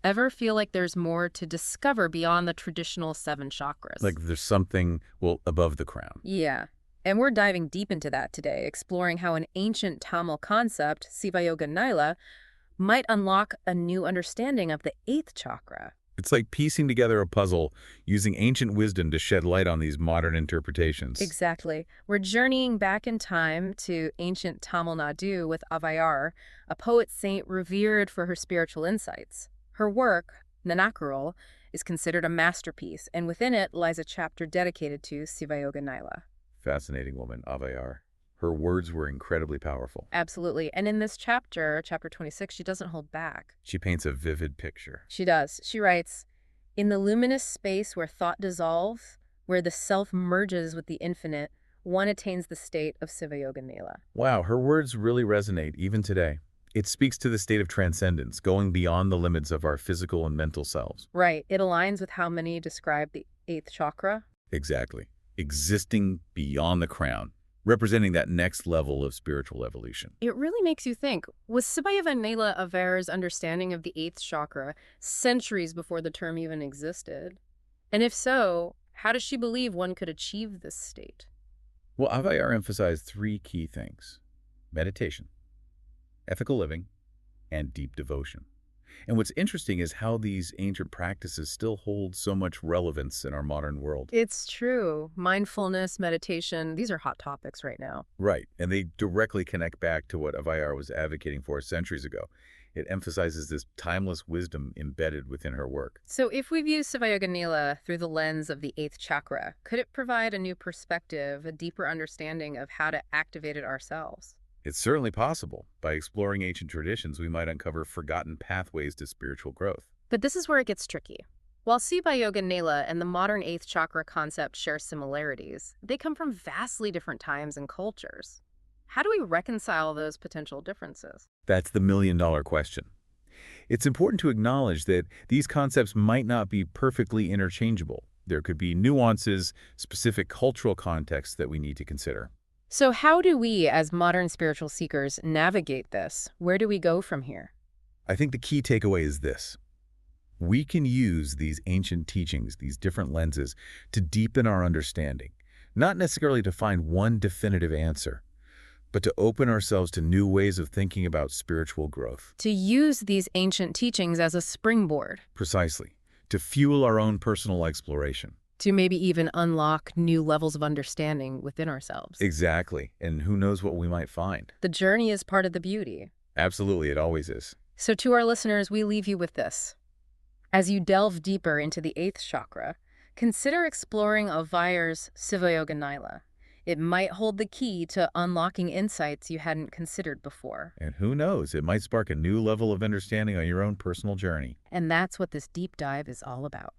Ever feel like there's more to discover beyond the traditional seven chakras? Like there's something, well, above the crown. Yeah. And we're diving deep into that today, exploring how an ancient Tamil concept, Siva Yoga Nila, might unlock a new understanding of the eighth chakra. It's like piecing together a puzzle using ancient wisdom to shed light on these modern interpretations. Exactly. We're journeying back in time to ancient Tamil Nadu with Avayar, a poet saint revered for her spiritual insights. Her work, Nanakkural, is considered a masterpiece, and within it lies a chapter dedicated to Siva Yoga Nila. Fascinating woman, Avayar. Her words were incredibly powerful. Absolutely. And in this chapter, chapter 26, she doesn't hold back. She paints a vivid picture. She does. She writes, "In the luminous space where thought dissolves, where the self merges with the infinite, one attains the state of Siva Yoga Nila." Wow, her words really resonate even today. It speaks to the state of transcendence, going beyond the limits of our physical and mental selves. Right. It aligns with how many describe the eighth chakra. Exactly. Existing beyond the crown, representing that next level of spiritual evolution. It really makes you think, was Siva Yoga Nila Avera's understanding of the eighth chakra centuries before the term even existed? And if so, how does she believe one could achieve this state? Well, Avayar emphasized three key things: meditation, ethical living, and deep devotion. And what's interesting is how these ancient practices still hold so much relevance in our modern world. It's true. Mindfulness, meditation, these are hot topics right now. Right, and they directly connect back to what Avayar was advocating for centuries ago. It emphasizes this timeless wisdom embedded within her work. So if we view Siva Yoga Nila through the lens of the eighth chakra, could it provide a new perspective, a deeper understanding of how to activate it ourselves? It's certainly possible. By exploring ancient traditions, we might uncover forgotten pathways to spiritual growth. But this is where it gets tricky. While Siva Yoga Nila and the modern eighth chakra concept share similarities, they come from vastly different times and cultures. How do we reconcile those potential differences? That's the million-dollar question. It's important to acknowledge that these concepts might not be perfectly interchangeable. There could be nuances, specific cultural contexts that we need to consider. So how do we, as modern spiritual seekers, navigate this? Where do we go from here? I think the key takeaway is this. We can use these ancient teachings, these different lenses, to deepen our understanding, not necessarily to find one definitive answer, but to open ourselves to new ways of thinking about spiritual growth. To use these ancient teachings as a springboard, Precisely, to fuel our own personal exploration. to maybe even unlock new levels of understanding within ourselves. Exactly, and who knows what we might find. The journey is part of the beauty. Absolutely, it always is. So to our listeners, we leave you with this. As you delve deeper into the eighth chakra, consider exploring Avayar's Siva Yoga Nila. It might hold the key to unlocking insights you hadn't considered before. And who knows, it might spark a new level of understanding on your own personal journey. And that's what this deep dive is all about.